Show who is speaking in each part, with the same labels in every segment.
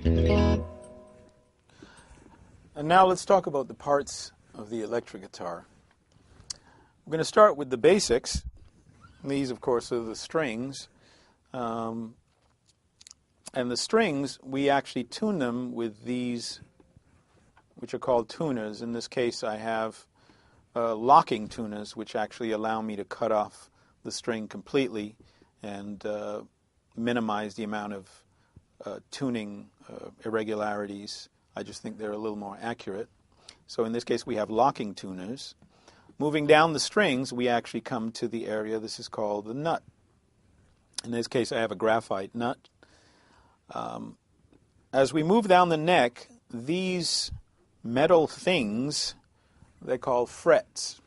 Speaker 1: And now let's talk about the parts of the electric guitar. We're going to start with the basics. These, of course, are the strings. And the strings, we actually tune them with these, which are called tuners. In this case, I have locking tuners, which actually allow me to cut off the string completely and minimize the amount of tuning irregularities. I just think they're a little more accurate. So in this case, we have locking tuners. Moving down the strings, we actually come to the area, this is called the nut. In this case, I have a graphite nut. As we move down the neck, these metal things, they're called frets.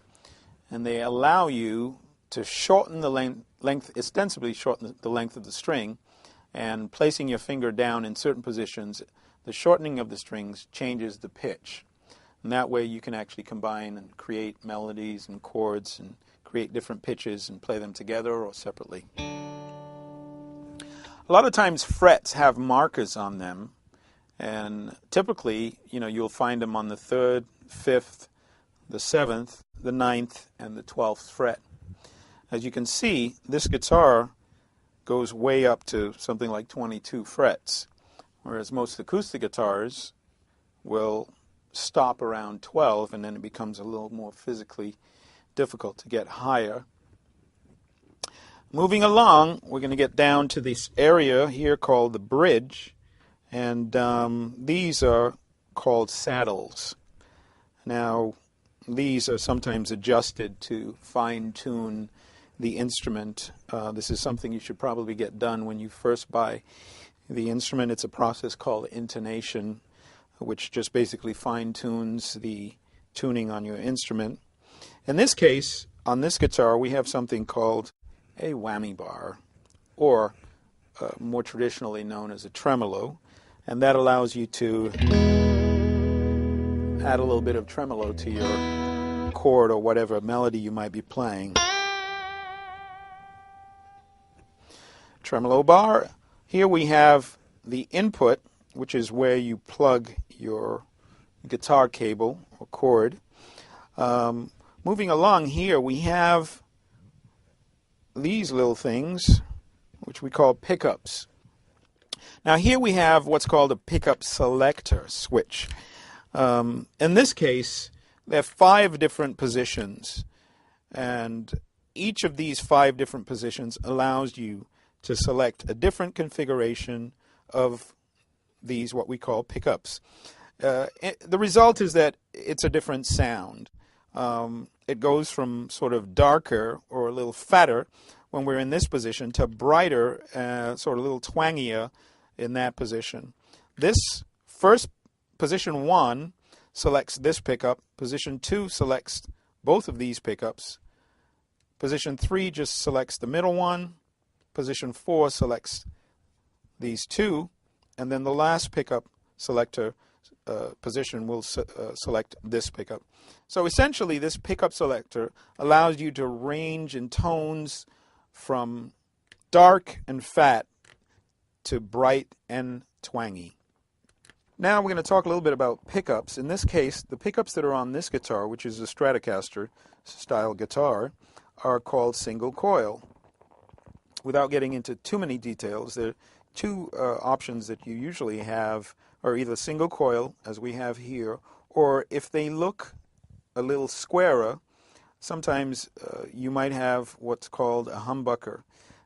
Speaker 1: And they allow you to shorten the length, ostensibly shorten the length of the string, and placing your finger down in certain positions, the shortening of the strings changes the pitch. And that way you can actually combine and create melodies and chords and create different pitches and play them together or separately. A lot of times frets have markers on them, and typically, you'll find them on the 3rd, 5th, the 7th, the 9th, and the 12th fret. As you can see, this guitar goes way up to something like 22 frets, whereas most acoustic guitars will stop around 12, and then it becomes a little more physically difficult to get higher. Moving along, we're going to get down to this area here called the bridge, and these are called saddles. Now, these are sometimes adjusted to fine-tune the instrument. This is something you should probably get done when you first buy the instrument. It's a process called intonation, which just basically fine-tunes the tuning on your instrument. In this case, on this guitar, we have something called a whammy bar, or more traditionally known as a tremolo, and that allows you to add a little bit of tremolo to your chord or whatever melody you might be playing. Tremolo bar. Here we have the input, which is where you plug your guitar cable or cord. Moving along here, we have these little things, which we call pickups. Now here we have what's called a pickup selector switch. In this case, there are 5 different positions, and each of these 5 different positions allows you to select a different configuration of these, what we call pickups. The result is that it's a different sound. It goes from sort of darker or a little fatter when we're in this position to brighter, sort of a little twangier in that position. This first, position 1 selects this pickup. Position 2 selects both of these pickups. Position 3 just selects the middle one. Position 4 selects these 2, and then the last pickup selector position will select this pickup. So essentially, this pickup selector allows you to range in tones from dark and fat to bright and twangy. Now we're going to talk a little bit about pickups. In this case, the pickups that are on this guitar, which is a Stratocaster style guitar, are called single coil. Without getting into too many details, there are 2 options that you usually have are either single coil, as we have here, or if they look a little squarer, sometimes you might have what's called a humbucker.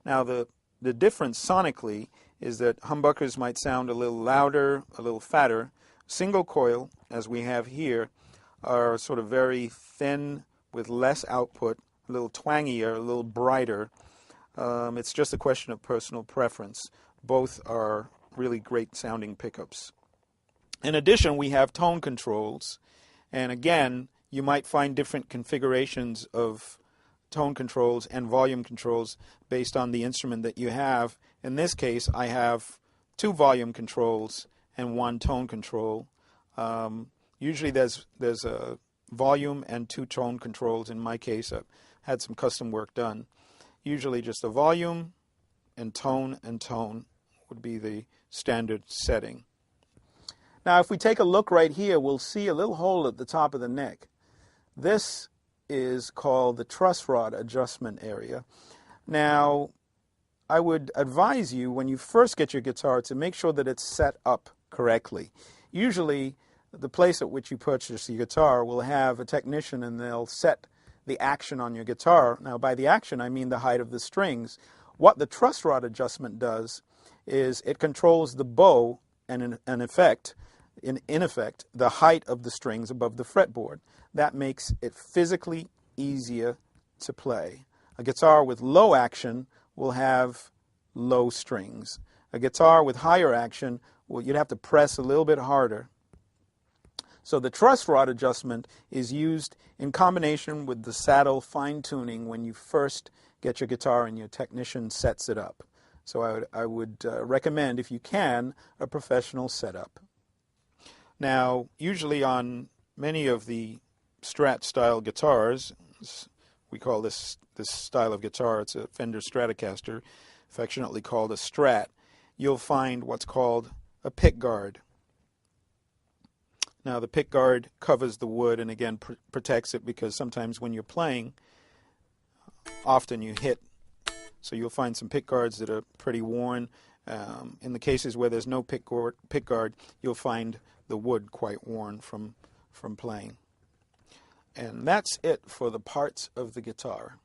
Speaker 1: Now the difference sonically is that humbuckers might sound a little louder, a little fatter. Single coil, as we have here, are sort of very thin with less output, a little twangier, a little brighter. It's just a question of personal preference. Both are really great sounding pickups. In addition, we have tone controls, and again, you might find different configurations of tone controls and volume controls based on the instrument that you have. In this case, I have 2 volume controls and 1 tone control. Usually there's a volume and 2 tone controls. In my case, I've had some custom work done. Usually just a volume and tone would be the standard setting. Now, if we take a look right here, we'll see a little hole at the top of the neck. This is called the truss rod adjustment area. Now, I would advise you when you first get your guitar to make sure that it's set up correctly. Usually, the place at which you purchase your guitar will have a technician and they'll set the action on your guitar. Now, by the action, I mean the height of the strings. What the truss rod adjustment does is it controls the bow and in effect, the height of the strings above the fretboard. That makes it physically easier to play. A guitar with low action will have low strings. A guitar with higher action, well, you'd have to press a little bit harder. So the truss rod adjustment is used in combination with the saddle fine-tuning when you first get your guitar and your technician sets it up. So I would recommend, if you can, a professional setup. Now, usually on many of the Strat-style guitars, we call this style of guitar, it's a Fender Stratocaster, affectionately called a Strat, you'll find what's called a pick guard. Now, the pick guard covers the wood and again protects it, because sometimes when you're playing, often you hit. So you'll find some pick guards that are pretty worn. In the cases where there's no pick guard, you'll find the wood quite worn from playing. And that's it for the parts of the guitar.